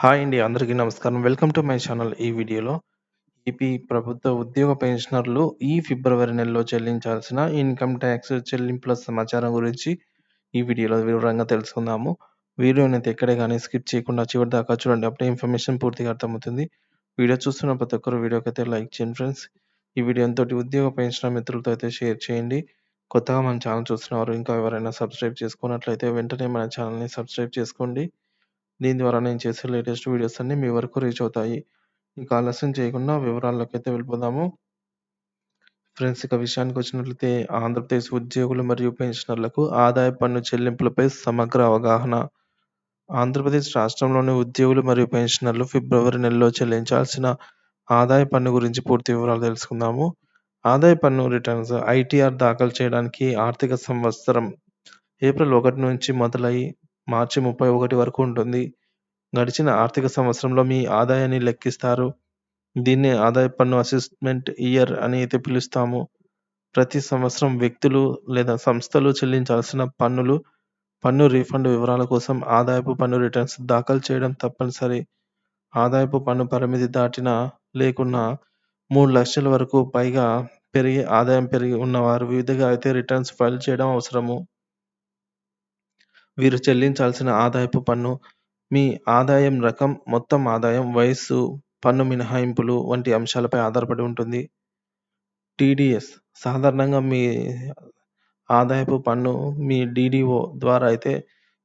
Hi అండి. అందరికీ నమస్కారం. Welcome to my channel. ఈ వీడియోలో ఏపీ ప్రభుత్వ ఉద్యోగ పెన్షనర్లు ఈ ఫిబ్రవరి నెలలో చెల్లించాల్సిన ఇన్‌కమ్ టాక్స్ చెల్లింపుల సమాచారం గురించి ఈ వీడియోలో వివరంగా తెలుసుకుందాము. వీడియోనైతే ఎక్కడ గాని స్కిప్ చేయకుండా చివరి దాకా చూడండి. అప్పుడే ఇన్ఫర్మేషన్ పూర్తిగా అర్థమవుతుంది. వీడియో చూస్తున్న ప్రతి ఒక్కరు వీడియోకైతే లైక్ చేయండి ఫ్రెండ్స్. ఈ వీడియో ఎంతోటి ఉద్యోగ పెన్షనర్ మిత్రులతో అయితే షేర్ చేయండి. కొత్తగా మన ఛానల్ చూస్తున్నవారు ఇంకా ఎవరైనా సబ్స్క్రైబ్ చేసుకున్నట్లయితే వెంటనే మన ఛానల్‌ని సబ్స్క్రైబ్ చేసుకోండి. దీని ద్వారా నేను చేసే లేటెస్ట్ వీడియోస్ అన్నీ మీ వరకు రీచ్ అవుతాయి. ఇక ఆలస్యం చేయకుండా వివరాల్లోకైతే వెళ్ళిపోదాము. ఫ్రెండ్స్ ఇక విషయానికొచ్చినట్లయితే ఆంధ్రప్రదేశ్ ఉద్యోగులు మరియు పెన్షనర్లకు ఆదాయ పన్ను చెల్లింపులపై సమగ్ర అవగాహన. ఆంధ్రప్రదేశ్ రాష్ట్రంలోని ఉద్యోగులు మరియు పెన్షనర్లు ఫిబ్రవరి నెలలో చెల్లించాల్సిన ఆదాయ పన్ను గురించి పూర్తి వివరాలు తెలుసుకుందాము. ఆదాయ పన్ను రిటర్న్స్ ఐటీఆర్ దాఖలు చేయడానికి ఆర్థిక సంవత్సరం ఏప్రిల్ 1 నుంచి మొదలై మార్చి 31 వరకు ఉంటుంది. గడిచిన ఆర్థిక సంవత్సరంలో మీ ఆదాయాన్ని లెక్కిస్తారు. దీన్నే ఆదాయ పన్ను అసెస్‌మెంట్ ఇయర్ అని అయితే పిలుస్తాము. ప్రతి సంవత్సరం వ్యక్తులు లేదా సంస్థలు చెల్లించాల్సిన పన్నులు, పన్ను రీఫండ్ వివరాల కోసం ఆదాయపు పన్ను రిటర్న్స్ దాఖలు చేయడం తప్పనిసరి. ఆదాయపు పన్ను పరిమితి దాటినా, లేకున్నా 3,00,000 వరకు పైగా ఆదాయం పెరిగి ఉన్నవారు విధిగా అయితే రిటర్న్స్ ఫైల్ చేయడం అవసరము. వీరు చెల్లించాల్సిన ఆదాయపు పన్ను మీ ఆదాయం రకం, మొత్తం ఆదాయం, వయస్సు, పన్ను మినహాయింపులు వంటి అంశాలపై ఆధారపడి ఉంటుంది. టీడీఎస్ సాధారణంగా మీ ఆదాయపు పన్ను మీ డీడీఓ ద్వారా అయితే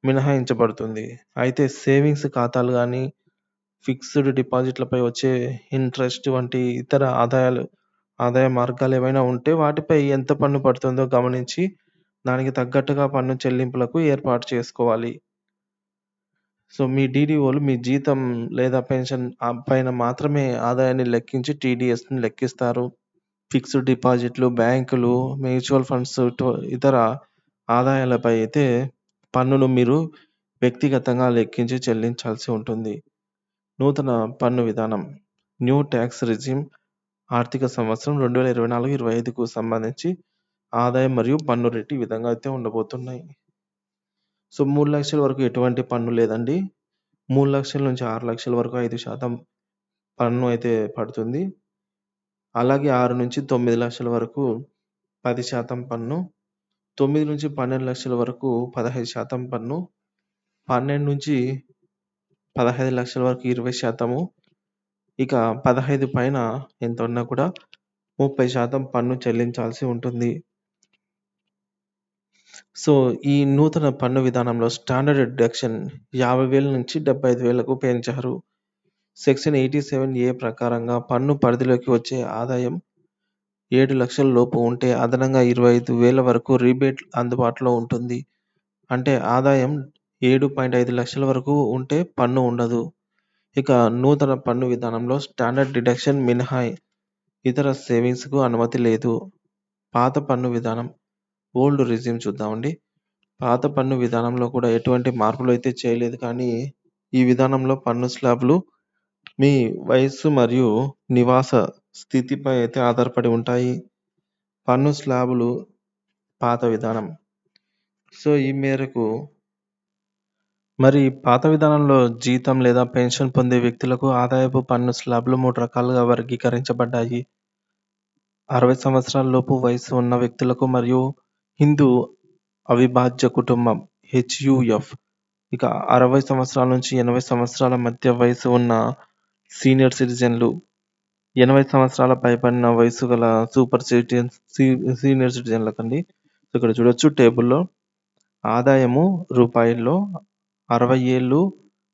మినహాయించబడుతుంది. అయితే సేవింగ్స్ ఖాతాలు గానీ, ఫిక్స్డ్ డిపాజిట్లపై వచ్చే ఇంట్రెస్ట్ వంటి ఇతర ఆదాయ మార్గాలేవైనా ఉంటే వాటిపై ఎంత పన్ను పడుతుందో గమనించి దానికి తగ్గట్టుగా పన్ను చెల్లింపులకు ఏర్పాటు చేసుకోవాలి. సో, మీ డీడీఓలు మీ జీతం లేదా పెన్షన్ పైన మాత్రమే ఆదాయాన్ని లెక్కించి టీడీఎస్‌ని లెక్కిస్తారు. ఫిక్స్డ్ డిపాజిట్లు, బ్యాంకులు, మ్యూచువల్ ఫండ్స్ ఇతర ఆదాయాలపై అయితే పన్నును మీరు వ్యక్తిగతంగా లెక్కించి చెల్లించాల్సి ఉంటుంది. నూతన పన్ను విధానం న్యూ టాక్స్ రెజిమ్ ఆర్థిక సంవత్సరం 2024-25కు సంబంధించి ఆదాయం మరియు పన్ను రేటు ఈ విధంగా అయితే ఉండబోతున్నాయి. సో, 3,00,000 వరకు ఎటువంటి పన్ను లేదండి. 3,00,000 నుంచి 6,00,000 వరకు 5% పన్ను అయితే పడుతుంది. అలాగే 6-9,00,000 వరకు 10% పన్ను. 9-12,00,000 వరకు 15% పన్ను. 12-15,00,000 వరకు 20%. ఇక 15 పైన ఎంత ఉన్నా కూడా 30% పన్ను చెల్లించాల్సి ఉంటుంది. సో, ఈ నూతన పన్ను విధానంలో స్టాండర్డ్ డిడక్షన్ 50,000 నుంచి 75,000కు పెంచారు. సెక్షన్ 87A ప్రకారంగా పన్ను పరిధిలోకి వచ్చే ఆదాయం 7,00,000 లోపు ఉంటే అదనంగా 25,000 వరకు రీబేట్ అందుబాటులో ఉంటుంది. అంటే ఆదాయం 7.5 లక్షల వరకు ఉంటే పన్ను ఉండదు. ఇక నూతన పన్ను విధానంలో స్టాండర్డ్ డిడక్షన్ మినహాయి ఇతర సేవింగ్స్‌కు అనుమతి లేదు. పాత పన్ను విధానం ఓల్డ్ రెజిమ్ చూద్దామండి. పాత పన్ను విధానంలో కూడా ఎటువంటి మార్పులు అయితే చేయలేదు కానీ, ఈ విధానంలో పన్ను స్లాబ్‌లు మీ వయస్సు మరియు నివాస స్థితిపై అయితే ఆధారపడి ఉంటాయి. పన్ను స్లాబులు పాత విధానం. సో, ఈ మేరకు మరి పాత విధానంలో జీతం లేదా పెన్షన్ పొందే వ్యక్తులకు ఆదాయపు పన్ను స్లాబ్‌లు 3 రకాలుగా వర్గీకరించబడ్డాయి. 60 సంవత్సరాల లోపు వయస్సు ఉన్న వ్యక్తులకు మరియు హిందూ అవిభాజ్య కుటుంబం హెచ్‌యుఎఫ్. ఇక 60 సంవత్సరాల నుంచి 80 సంవత్సరాల మధ్య వయసు ఉన్న సీనియర్ సిటిజన్లు, 80 సంవత్సరాల పైబడిన వయసు గల సీనియర్ సిటిజన్లకండి. ఇక్కడ చూడొచ్చు టేబుల్‌లో ఆదాయము రూపాయల్లో 60 ఏళ్ళు,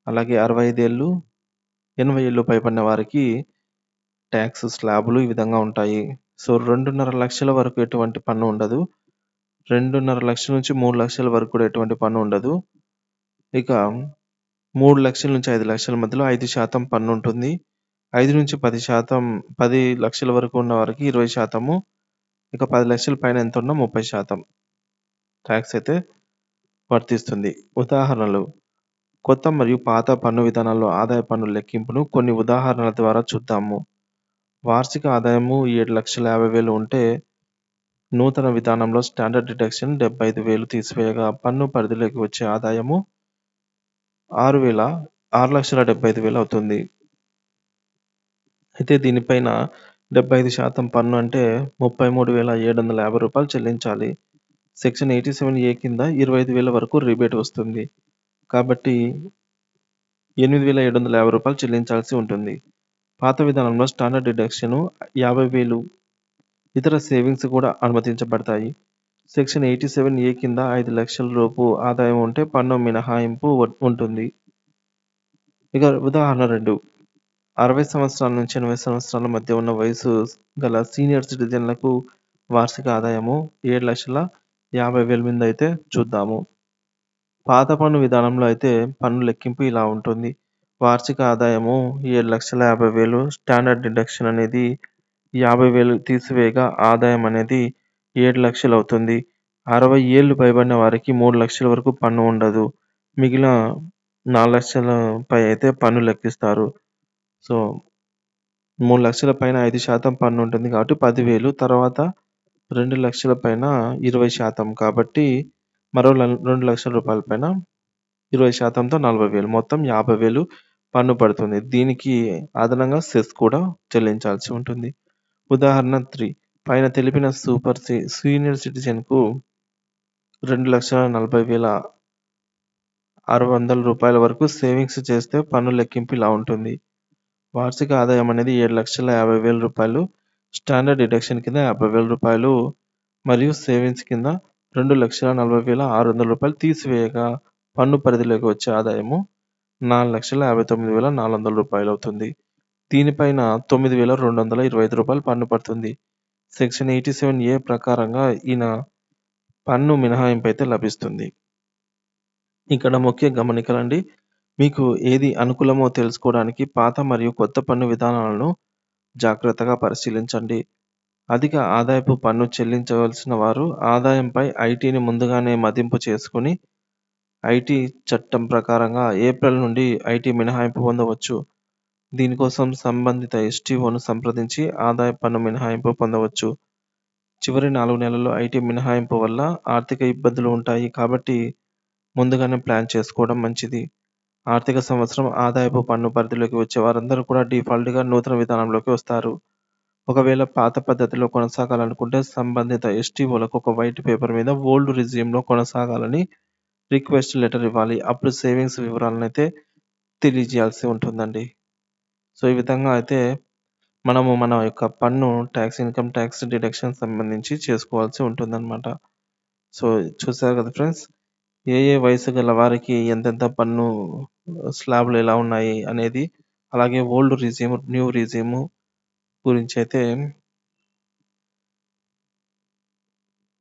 అలాగే 65 ఏళ్ళు, 80 ఏళ్ళు పైబడిన వారికి టాక్స్ స్లాబులు ఈ విధంగా ఉంటాయి. సో, 2.5 లక్షల వరకు ఎటువంటి పన్ను ఉండదు. 2.5 లక్షల నుంచి 3 లక్షల వరకు కూడా ఎటువంటి పన్ను ఉండదు. ఇక 3 లక్షల నుంచి 5 లక్షల మధ్యలో 5% పన్ను ఉంటుంది. 5-10%, 10 లక్షల వరకు ఉన్న వారికి 20%, ఇక 10 లక్షల పైన ఎంత ఉన్నా 30% టాక్స్ అయితే వర్తిస్తుంది. ఉదాహరణలు కొత్త మరియు పాత పన్ను విధానాల్లో ఆదాయ పన్ను లెక్కింపును కొన్ని ఉదాహరణల ద్వారా చూద్దాము. వార్షిక ఆదాయము 7,50,000 ఉంటే నూతన విధానంలో స్టాండర్డ్ డిడక్షన్ 75,000 తీసివేయగా పన్ను పరిధిలోకి వచ్చే ఆదాయము 6,75,000 అవుతుంది. అయితే దీనిపైన 75% పన్ను అంటే రూ. 33,750 చెల్లించాలి. సెక్షన్ 87 కింద 25,000 వరకు రిబేట్ వస్తుంది. కాబట్టి రూ. 8,750 చెల్లించాల్సి ఉంటుంది. పాత విధానంలో స్టాండర్డ్ డిడక్షన్ 50,000 ఇతర సేవింగ్స్ కూడా అనుమతించబడతాయి. సెక్షన్ 87 కింద 5,00,000 లోపు ఆదాయం ఉంటే పన్ను మినహాయింపు ఉంటుంది. ఇక ఉదాహరణ 2 60 సంవత్సరాల నుంచి 80 సంవత్సరాల మధ్య ఉన్న వయసు గల సీనియర్ సిటిజన్లకు వార్షిక ఆదాయము 7,50,000 మీద అయితే చూద్దాము. పాత పన్ను విధానంలో అయితే పన్ను లెక్కింపు ఇలా ఉంటుంది. వార్షిక ఆదాయము 7,50,000 స్టాండర్డ్ డిడక్షన్ అనేది 50,000 తీసివేయగా ఆదాయం అనేది 7,00,000 అవుతుంది. 60 ఏళ్లు పైబడిన వారికి 3,00,000 వరకు పన్ను ఉండదు. మిగిలిన 4,00,000 పై అయితే పన్ను లెక్కిస్తారు. సో 3,00,000 పైన 5% పన్ను ఉంటుంది కాబట్టి 10,000 తర్వాత 2,00,000 పైన 20% కాబట్టి మరో 2,00,000 రూపాయల పైన 20%తో 40,000 మొత్తం 50,000 పన్ను పడుతుంది. దీనికి అదనంగా సెస్ కూడా చెల్లించాల్సి ఉంటుంది. ఉదాహరణ 3 పైన తెలిపిన సీనియర్ సిటిజన్‌కు రూ. 2,40,600 వరకు సేవింగ్స్ చేస్తే పన్ను లెక్కింపు ఇలా ఉంటుంది. వార్షిక ఆదాయం అనేది రూ. 7,50,000 స్టాండర్డ్ డిడక్షన్ కింద రూ. 50,000 మరియు సేవింగ్స్ కింద రూ. 2,40,600 తీసివేయగా పన్ను పరిధిలోకి వచ్చే ఆదాయము రూ. 4,59,400 అవుతుంది. దీనిపైన రూ. 9,225 పన్ను పడుతుంది. సెక్షన్ 87 ప్రకారంగా ఈయన పన్ను మినహాయింపు అయితే లభిస్తుంది. ఇక్కడ ముఖ్య గమనికలండి. మీకు ఏది అనుకూలమో తెలుసుకోవడానికి పాత మరియు కొత్త పన్ను విధానాలను జాగ్రత్తగా పరిశీలించండి. అధిక ఆదాయపు పన్ను చెల్లించవలసిన వారు ఆదాయంపై ఐటీని ముందుగానే మదింపు చేసుకొని ఐటీ చట్టం ప్రకారంగా ఏప్రిల్ నుండి ఐటీ మినహాయింపు పొందవచ్చు. దీనికోసం సంబంధిత ఎస్టీఓను సంప్రదించి ఆదాయ పన్ను మినహాయింపు పొందవచ్చు. చివరి 4 నెలల్లో ఐటీ మినహాయింపు వల్ల ఆర్థిక ఇబ్బందులు ఉంటాయి కాబట్టి ముందుగానే ప్లాన్ చేసుకోవడం మంచిది. ఆర్థిక సంవత్సరం ఆదాయపు పన్ను పరిధిలోకి వచ్చే వారందరూ కూడా డిఫాల్ట్‌గా నూతన విధానంలోకి వస్తారు. ఒకవేళ పాత పద్ధతిలో కొనసాగాలనుకుంటే సంబంధిత ఎస్టీఓలకు ఒక వైట్ పేపర్ మీద ఓల్డ్ రెజ్యూమ్‌లో కొనసాగాలని రిక్వెస్ట్ లెటర్ ఇవ్వాలి. అప్పుడు సేవింగ్స్ వివరాలనైతే తెలియజేయాల్సి ఉంటుందండి. సో, ఈ విధంగా అయితే మనము మన యొక్క పన్ను ఇన్‌కమ్ టాక్స్ డిడక్షన్ సంబంధించి చేసుకోవాల్సి ఉంటుందన్నమాట. సో, చూసారు కదా ఫ్రెండ్స్. ఏ వయసు గల వారికి ఎంతెంత పన్ను స్లాబ్‌లు ఎలా ఉన్నాయి అనేది, అలాగే ఓల్డ్ రెజ్యూమ్, న్యూ రెజ్యూమ్ గురించైతే